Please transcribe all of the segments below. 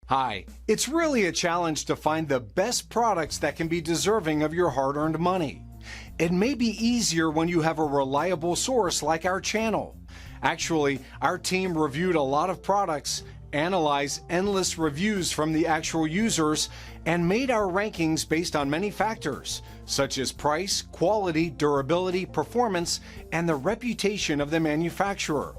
Hi, it's really a challenge to find the best products that can be deserving of your hard-earned money. It may be easier when you have a reliable source like our channel. Actually, our team reviewed a lot of products, analyzed endless reviews from the actual users, and made our rankings based on many factors, such as price, quality, durability, performance, and the reputation of the manufacturer.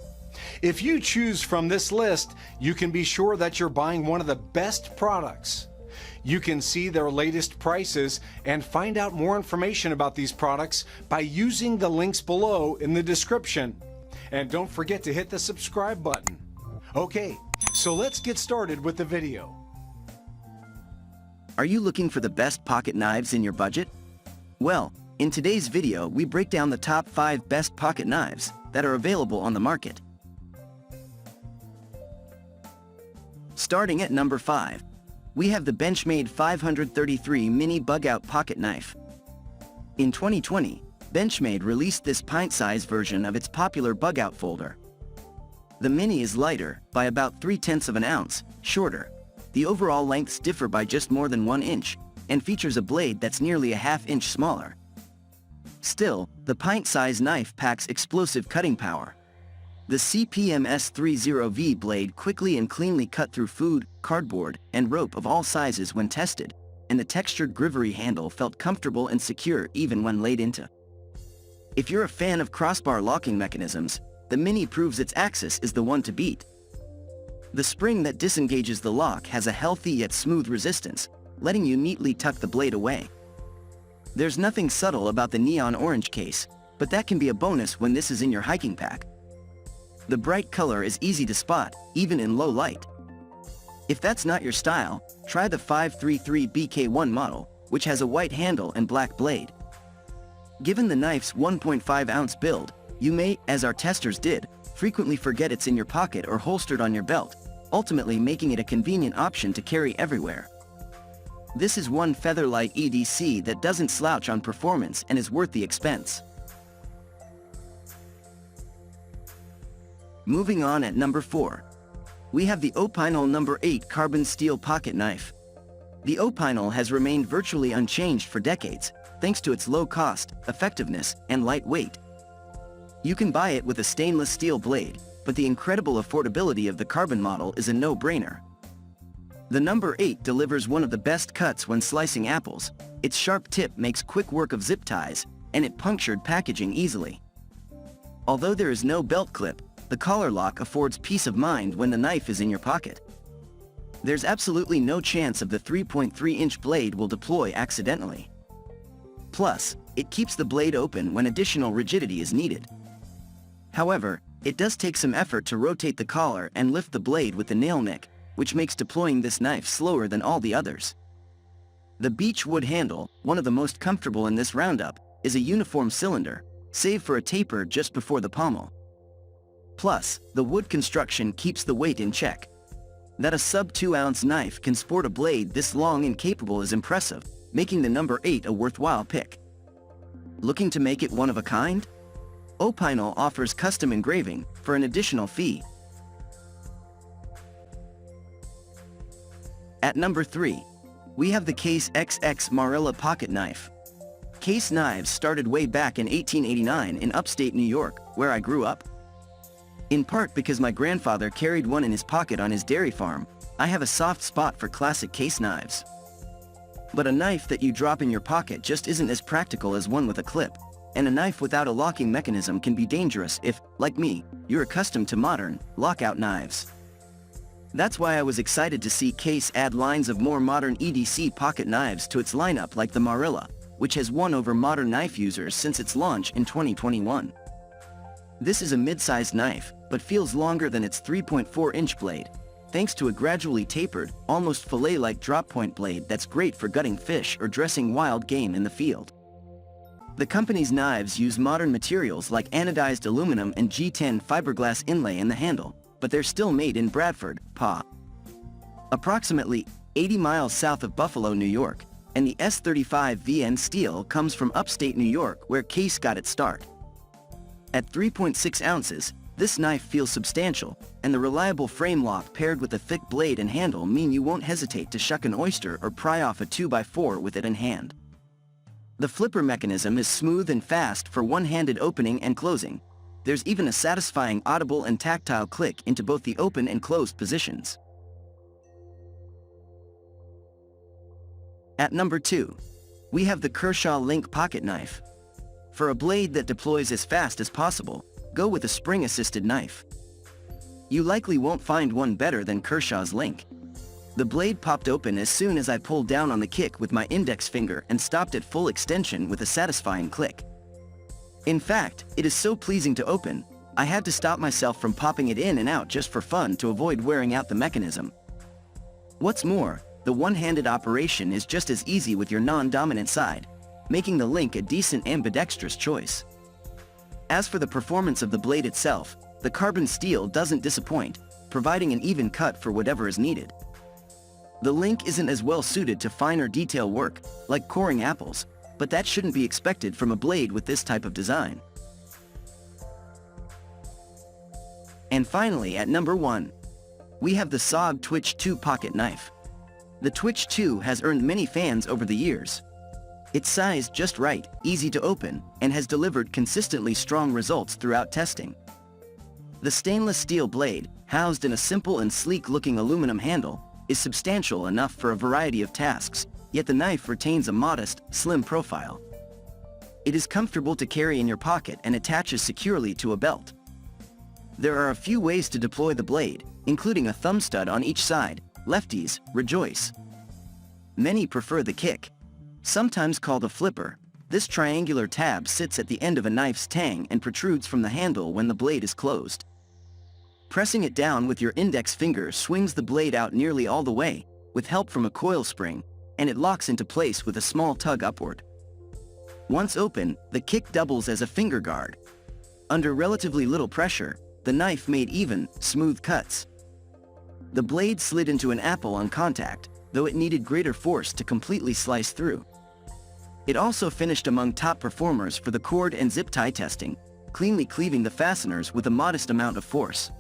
If you choose from this list, you can be sure that you're buying one of the best products. You can see their latest prices and find out more information about these products by using the links below in the description. And don't forget to hit the subscribe button. Okay, so let's get started with the video. Are you looking for the best pocket knives in your budget? Well, in today's video we break down the top 5 best pocket knives that are available on the market. Starting at number 5, we have the Benchmade 533 Mini Bugout Pocket Knife. In 2020, Benchmade released this pint-sized version of its popular Bugout folder. The Mini is lighter, by about 3/10 of an ounce, shorter. The overall lengths differ by just more than 1 inch, and features a blade that's nearly a ½ inch smaller. Still, the pint-sized knife packs explosive cutting power. The CPM S30V blade quickly and cleanly cut through food, cardboard, and rope of all sizes when tested, and the textured grivery handle felt comfortable and secure even when laid into. If you're a fan of crossbar locking mechanisms, the Mini proves its axis is the one to beat. The spring that disengages the lock has a healthy yet smooth resistance, letting you neatly tuck the blade away. There's nothing subtle about the neon orange case, but that can be a bonus when this is in your hiking pack. The bright color is easy to spot, even in low light. If that's not your style, try the 533BK1 model, which has a white handle and black blade. Given the knife's 1.5-ounce build, you may, as our testers did, frequently forget it's in your pocket or holstered on your belt, ultimately making it a convenient option to carry everywhere. This is one featherlight EDC that doesn't slouch on performance and is worth the expense. Moving on at number 4, we have the Opinel No. 8 Carbon Steel Pocket Knife. The Opinel has remained virtually unchanged for decades, thanks to its low cost, effectiveness, and light weight. You can buy it with a stainless steel blade, but the incredible affordability of the carbon model is a no-brainer. The No. 8 delivers one of the best cuts when slicing apples. Its sharp tip makes quick work of zip ties, and it punctured packaging easily. Although there is no belt clip, the collar lock affords peace of mind when the knife is in your pocket. There's absolutely no chance of the 3.3-inch blade will deploy accidentally. Plus, it keeps the blade open when additional rigidity is needed. However, it does take some effort to rotate the collar and lift the blade with the nail nick, which makes deploying this knife slower than all the others. The beech wood handle, one of the most comfortable in this roundup, is a uniform cylinder, save for a taper just before the pommel. Plus, the wood construction keeps the weight in check. That a sub-2-ounce knife can sport a blade this long and capable is impressive, making the No. 8 a worthwhile pick. Looking to make it one of a kind? Opinel offers custom engraving for an additional fee. At number 3, we have the Case XX Marilla Pocket Knife. Case knives started way back in 1889 in upstate New York, where I grew up. In part because my grandfather carried one in his pocket on his dairy farm, I have a soft spot for classic case knives. But a knife that you drop in your pocket just isn't as practical as one with a clip, and a knife without a locking mechanism can be dangerous if, like me, you're accustomed to modern, lockout knives. That's why I was excited to see Case add lines of more modern EDC pocket knives to its lineup like the Marilla, which has won over modern knife users since its launch in 2021. This is a mid-sized knife, but feels longer than its 3.4-inch blade, thanks to a gradually tapered, almost fillet-like drop-point blade that's great for gutting fish or dressing wild game in the field. The company's knives use modern materials like anodized aluminum and G10 fiberglass inlay in the handle, but they're still made in Bradford, PA. Approximately 80 miles south of Buffalo, New York, and the S35VN steel comes from upstate New York where Case got its start. At 3.6 ounces, This knife feels substantial, and the reliable frame lock paired with a thick blade and handle mean you won't hesitate to shuck an oyster or pry off a 2x4 with it in hand. The flipper mechanism is smooth and fast for one-handed opening and closing. There's even a satisfying audible and tactile click into both the open and closed positions. At number 2, we have the Kershaw Link Pocket Knife. For a blade that deploys as fast as possible, go with a spring-assisted knife. You likely won't find one better than Kershaw's Link. The blade popped open as soon as I pulled down on the kick with my index finger and stopped at full extension with a satisfying click. In fact, it is so pleasing to open, I had to stop myself from popping it in and out just for fun to avoid wearing out the mechanism. What's more, the one-handed operation is just as easy with your non-dominant side, making the Link a decent ambidextrous choice. As for the performance of the blade itself, the carbon steel doesn't disappoint, providing an even cut for whatever is needed. The Link isn't as well suited to finer detail work, like coring apples, but that shouldn't be expected from a blade with this type of design. And finally, at number 1, we have the SOG Twitch 2 Pocket Knife. The Twitch 2 has earned many fans over the years. It's sized just right, easy to open, and has delivered consistently strong results throughout testing. The stainless steel blade, housed in a simple and sleek-looking aluminum handle, is substantial enough for a variety of tasks, yet the knife retains a modest, slim profile. It is comfortable to carry in your pocket and attaches securely to a belt. There are a few ways to deploy the blade, including a thumb stud on each side. Lefties, rejoice. Many prefer the kick. Sometimes called a flipper, this triangular tab sits at the end of a knife's tang and protrudes from the handle when the blade is closed. Pressing it down with your index finger swings the blade out nearly all the way, with help from a coil spring, and it locks into place with a small tug upward. Once open, the kick doubles as a finger guard. Under relatively little pressure, the knife made even, smooth cuts. The blade slid into an apple on contact, though it needed greater force to completely slice through. It also finished among top performers for the cord and zip tie testing, cleanly cleaving the fasteners with a modest amount of force.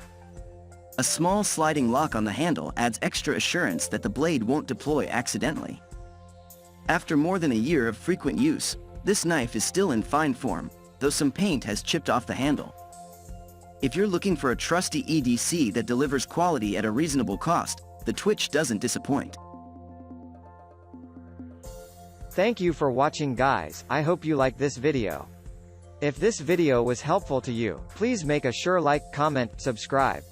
A small sliding lock on the handle adds extra assurance that the blade won't deploy accidentally. After more than a year of frequent use, this knife is still in fine form, though some paint has chipped off the handle. If you're looking for a trusty EDC that delivers quality at a reasonable cost, the Twitch doesn't disappoint. Thank you for watching, guys. I hope you like this video. If this video was helpful to you, please make a sure like, comment, subscribe.